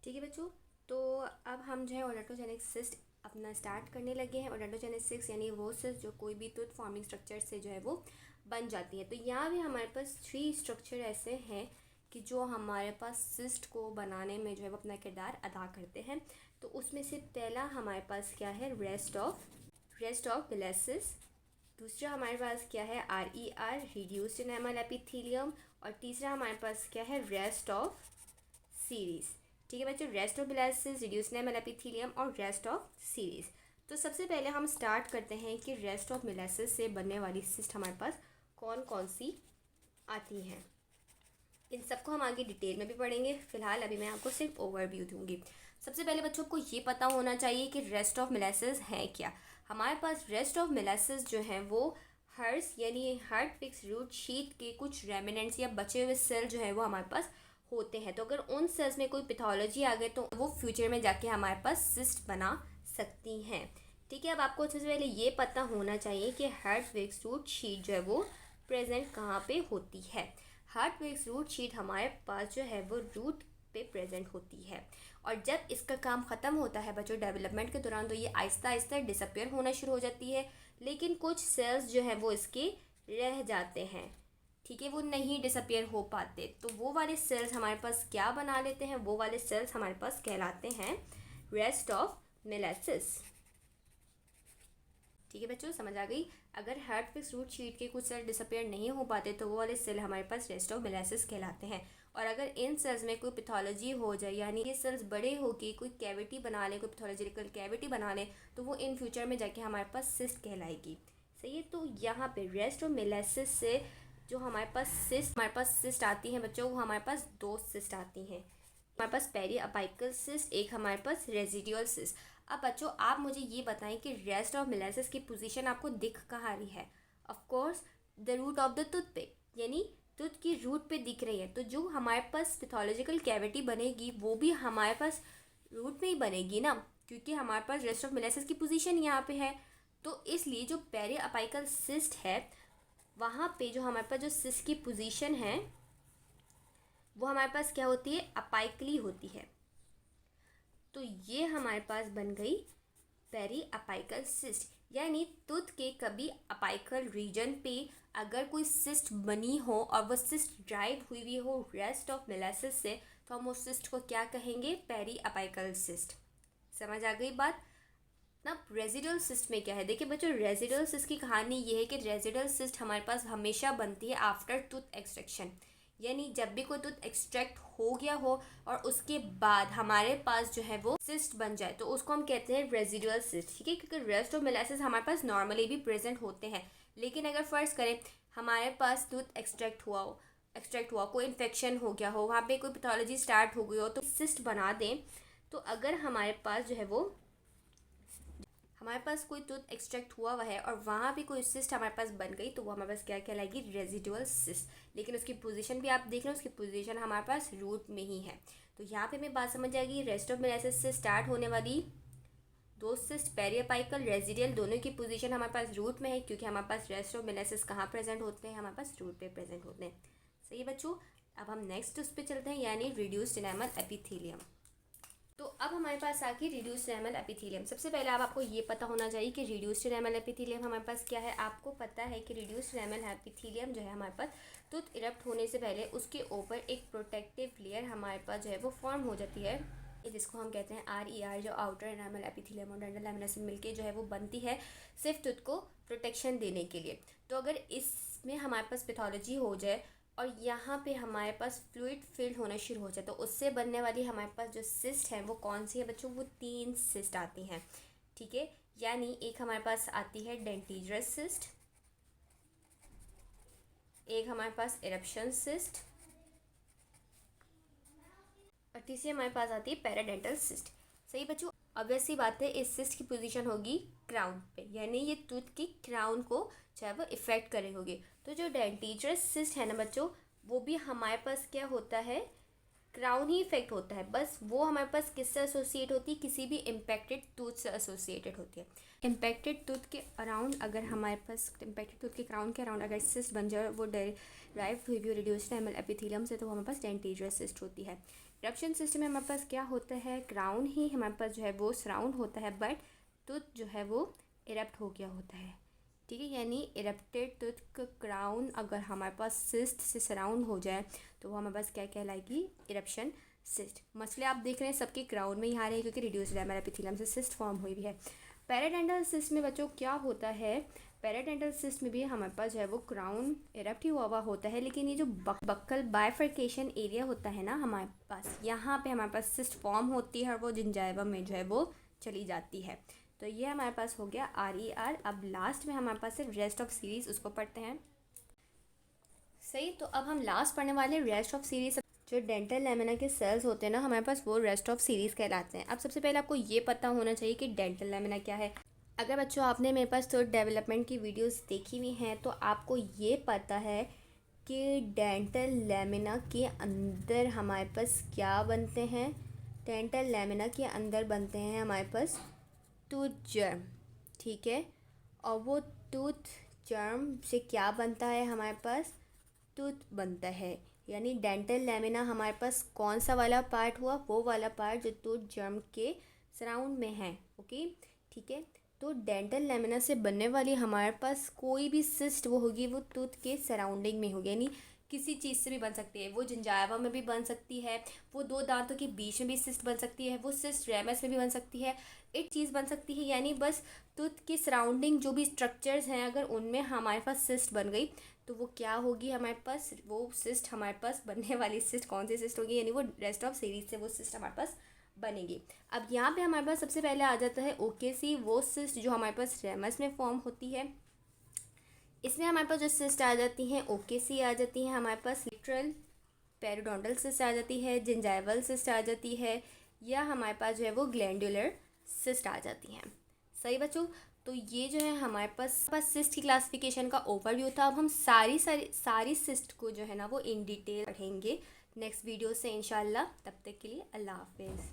ठीक है बच्चों, तो अब हम जो है ओडोंटोजेनिक सिस्ट अपना स्टार्ट करने लगे हैं। ओडोंटोजेनिक सिस्ट यानी वो सिस्ट जो कोई भी टूथ फॉर्मिंग स्ट्रक्चर से जो है वो बन जाती है। तो यहाँ भी हमारे पास 3 स्ट्रक्चर ऐसे हैं कि जो हमारे पास सिस्ट को बनाने में जो है वो अपना किरदार अदा करते हैं। तो उसमें से पहला हमारे पास क्या है, रेस्ट ऑफ विलेसिस। दूसरा हमारे पास क्या है, RER रिड्यूस्ड एनामल एपिथेलियम। और तीसरा हमारे पास क्या है, रेस्ट ऑफ सीरीज। ठीक है बच्चों, rest of Malassez, reduced enamel epithelium और रेस्ट ऑफ सीरीज। तो सबसे पहले हम स्टार्ट करते हैं कि रेस्ट ऑफ मिलासिस से बनने वाली सिस्ट हमारे पास कौन कौन सी आती हैं। इन सबको हम आगे डिटेल में भी पढ़ेंगे, फिलहाल अभी मैं आपको सिर्फ ओवरव्यू दूंगी। सबसे पहले बच्चों को ये पता होना चाहिए कि रेस्ट ऑफ मिलासिस है क्या। हमारे पास रेस्ट ऑफ मिलासिस जो है वो हर्स यानी हार्ट फिक्स रूट शीट के कुछ रेमिनेंट्स या बचे हुए सेल जो है वो हमारे पास होते हैं। तो अगर उन सेल्स में कोई पैथोलॉजी आ गई तो वो फ्यूचर में जाके हमारे पास सिस्ट बना सकती हैं। ठीक है, अब आपको सबसे पहले ये पता होना चाहिए कि हार्ट फिक्स रूट शीट जो है वो प्रेजेंट कहाँ पे होती है। हार्ट फिक्स रूट शीट हमारे पास जो है वो रूट पे प्रेजेंट होती है। और जब इसका काम ख़त्म होता है बच्चों डेवलपमेंट के दौरान, तो ये आहिस्ता आहिस्ता डिसअपेयर होना शुरू हो जाती है। लेकिन कुछ सेल्स जो है वो इसके रह जाते हैं। ठीक है, वो नहीं डिसअपेयर हो पाते। तो वो वाले सेल्स हमारे पास क्या बना लेते हैं, वो वाले सेल्स हमारे पास कहलाते हैं रेस्ट ऑफ मिलासिस। ठीक है बच्चों, समझ आ गई। अगर हार्ट फिक्स रूट शीट के कुछ सेल डिसअपेयर नहीं हो पाते तो वो वाले सेल हमारे पास रेस्ट ऑफ मिलासिस कहलाते हैं। और अगर इन सेल्स में कोई पैथोलॉजी हो जाए, यानी ये सेल्स बड़े होकर कोई कैविटी बना ले, कोई पैथोलॉजिकल कैविटी बना ले, तो वो इन फ्यूचर में जाके हमारे पास सिस्ट कहलाएगी। सही है, तो यहाँ पे रेस्ट ऑफ मिलासिस से जो हमारे पास सिस्ट आती हैं बच्चों, वो हमारे पास 2 सिस्ट आती हैं। हमारे पास पेरी अपाइकल सिस्ट, एक हमारे पास रेजिडुअल सिस्ट। अब बच्चों आप मुझे ये बताएं कि रेस्ट ऑफ मिलासिस की पोजीशन आपको दिख कहाँ रही है। Of course the root of the tooth पे, यानी टूथ की रूट पे दिख रही है। तो जो हमारे पास पैथोलॉजिकल कैविटी बनेगी वो भी हमारे पास रूट में ही बनेगी ना, क्योंकि हमारे पास रेस्ट ऑफ मिलासिस की पोजीशन यहाँ पे है। तो इसलिए जो पेरी अपाइकल सिस्ट है वहाँ पे जो हमारे पास जो सिस्ट की पोजीशन है वो हमारे पास क्या होती है, अपाइकली होती है। तो ये हमारे पास बन गई पेरी अपाइकल सिस्ट, यानी टूथ के कभी अपाइकल रीजन पे अगर कोई सिस्ट बनी हो और वो सिस्ट ड्राइव हुई हो रेस्ट ऑफ मिलासिस से, तो हम उस सिस्ट को क्या कहेंगे, पेरी अपाइकल सिस्ट। समझ आ गई बात ना। रेजिडुअल सिस्ट में क्या है, देखिए बच्चों, रेजिडुअल सिस्ट की कहानी ये है कि रेजिडुअल सिस्ट हमारे पास हमेशा बनती है आफ्टर टूथ एक्सट्रैक्शन, यानी जब भी कोई टूथ एक्सट्रैक्ट हो गया हो और उसके बाद हमारे पास जो है वो सिस्ट बन जाए तो उसको हम कहते हैं रेजिडुअल सिस्ट। ठीक है, क्योंकि रेस्ट ऑफ मिलासिस हमारे पास नॉर्मली भी प्रेजेंट होते हैं। लेकिन अगर फर्ज करें हमारे पास टूथ एक्सट्रैक्ट हुआ, कोई इन्फेक्शन हो गया हो, वहाँ पे कोई पैथोलॉजी स्टार्ट हो गई हो, तो सिस्ट बना दें। तो अगर हमारे पास जो है वो हमारे पास कोई टूथ एक्सट्रैक्ट हुआ है और वहाँ भी कोई सिस्ट हमारे पास बन गई, तो वो हमारे पास क्या कहलाएगी, रेजिडुअल सिस्ट। लेकिन उसकी पोजीशन भी आप देख रहे हो, उसकी पोजीशन हमारे पास रूट में ही है। तो यहाँ पे हमें बात समझ आएगी, रेस्ट ऑफ मिलासिस से स्टार्ट होने वाली 2 सिस्ट पेरी अपाइकल रेजिडियल दोनों की पोजीशन हमारे पास रूट में है, क्योंकि हमारे पास रेस्ट ऑफ मिलासिस कहाँ प्रेजेंट होते हैं, हमारे पास रूट पे प्रेजेंट होते हैं। सही है बच्चों, अब हम नेक्स्ट उस पर चलते हैं, यानी रिड्यूस्ड एनामल एपिथेलियम। तो अब हमारे पास आ गई रिड्यूस्ड एनामल एपिथेलियम। सबसे पहले अब आपको ये पता होना चाहिए कि रिड्यूस्ड एनामल एपिथेलियम हमारे पास क्या है। आपको पता है कि रिड्यूस्ड एनामल एपिथेलियम जो है हमारे पास टूथ इरप्ट होने से पहले उसके ऊपर एक प्रोटेक्टिव लेयर हमारे पास जो है वो फॉर्म हो जाती है, जिसको हम कहते हैं RER, जो आउटर एनामल एपिथेलियम और डेंटल लैमिना से मिलके जो है वो बनती है सिर्फ टूथ को प्रोटेक्शन देने के लिए। तो अगर इसमें हमारे पास पैथोलॉजी हो जाए और यहाँ पे हमारे पास फ्लूइड फिल्ड होना शुरू हो जाए, तो उससे बनने वाली हमारे पास जो सिस्ट है वो कौन सी है बच्चों, वो 3 सिस्ट आती हैं। ठीक है, यानी एक हमारे पास आती है डेंटिजरस सिस्ट, एक हमारे पास इरप्शन सिस्ट, और तीसरी हमारे पास आती है पैराडेंटल सिस्ट। सही बच्चों, ऑब्वियस सी बात है इस सिस्ट की पोजीशन होगी क्राउन पे, यानी ये टूथ की क्राउन को चाहे वो इफेक्ट करे होगी। तो जो डेंटिजरस सिस्ट है ना बच्चों, वो भी हमारे पास क्या होता है, क्राउन ही इफेक्ट होता है। बस वो हमारे पास किससे एसोसिएट होती है, किसी भी इम्पैक्टेड टूथ से एसोसिएटेड होती है। इम्पैक्टेड टूथ के अराउंड अगर हमारे पास इम्पैक्टेड टूथ के क्राउन के अराउंड अगर सिस्ट बन जाए, वो डेराइव हुई भी रिड्यूस्ड एनामल एपिथेलियम से, तो हमारे पास डेंटिजरस सिस्ट होती है। इरप्शन सिस्टम में हमारे पास क्या होता है, क्राउन ही हमारे पास जो है वो सराउंड होता है, बट टूथ जो है वो इरप्ट हो गया होता है। ठीक है, यानी इरप्टेड टूथ का क्राउन अगर हमारे पास सिस्ट से सराउंड हो जाए तो वो हमारे पास क्या कहलाएगी, इरप्शन सिस्ट। मसले आप देख रहे हैं सबके क्राउन में ही आ रहे हैं क्योंकि रिड्यूस्ड लैमेलर एपिथेलियम से सिस्ट फॉर्म हुई भी है। पेरिडेंटल सिस्ट में बच्चों क्या होता है, पेरिडेंटल सिस्ट में भी हमारे पास जो है वो क्राउन इरप्ट ही हुआ होता है, लेकिन ये जो बक्कल बाइफर्केशन एरिया होता है ना हमारे पास, यहाँ पे हमारे पास सिस्ट फॉर्म होती है और वो जिंजाइवा में जो है वो चली जाती है। तो ये हमारे पास हो गया RER। अब लास्ट में हमारे पास है रेस्ट ऑफ सीरीज, उसको पढ़ते हैं। सही, तो अब हम लास्ट पढ़ने वाले रेस्ट ऑफ सीरीज। जो डेंटल लैमिना के सेल्स होते हैं ना हमारे पास, वो रेस्ट ऑफ सीरीज कहलाते हैं। अब सबसे पहले आपको ये पता होना चाहिए कि डेंटल लैमिना क्या है। अगर बच्चों आपने मेरे पास थर्ड डेवलपमेंट की वीडियोस देखी हुई हैं तो आपको ये पता है कि डेंटल लैमिना के अंदर हमारे पास क्या बनते हैं। डेंटल लैमिना के अंदर बनते हैं हमारे पास टूथ जर्म। ठीक है, और वो टूथ जर्म से क्या बनता है, हमारे पास टूथ बनता है। यानी डेंटल लैमिना हमारे पास कौन सा वाला पार्ट हुआ, वो वाला पार्ट जो टूथ जर्म के सराउंड में है। ओके, ठीक है, तो डेंटल लैमिना से बनने वाली हमारे पास कोई भी सिस्ट वो होगी वो टूथ के सराउंडिंग में होगी, यानी किसी चीज़ से भी बन सकती है। वो जिंजाइवा में भी बन सकती है, वो दो दांतों के बीच में भी सिस्ट बन सकती है, वो सिस्ट रेमस में भी बन सकती है, एक चीज़ बन सकती है। यानी बस टूथ के सराउंडिंग जो भी स्ट्रक्चर्स हैं अगर उनमें हमारे पास सिस्ट बन गई तो वो क्या होगी हमारे पास, वो सिस्ट हमारे पास बनने वाली सिस्ट कौन सी सिस्ट होगी, यानी वो रेस्ट ऑफ सीरीज से वो सिस्ट हमारे पास बनेगी। अब यहाँ पे हमारे पास सबसे पहले आ जाता है OKC, वो सिस्ट जो हमारे पास रेमस में फॉर्म होती है। इसमें हमारे पास जो सिस्ट आ जाती हैं OKC आ जाती हैं, हमारे पास लिटरल पेरिडोंटल सिस्ट आ जाती है, जिंजाइवल सिस्ट आ जाती है, या हमारे पास जो है वो ग्लैंडुलर सिस्ट आ जाती हैं। सही बच्चों, तो ये जो है हमारे पास सिस्ट की क्लासिफिकेशन का ओवरव्यू था। अब हम सारी सिस्ट को जो है ना वो इन डिटेल पढ़ेंगे नेक्स्ट वीडियो से इंशाल्लाह। तब तक के लिए अल्लाह हाफिज़।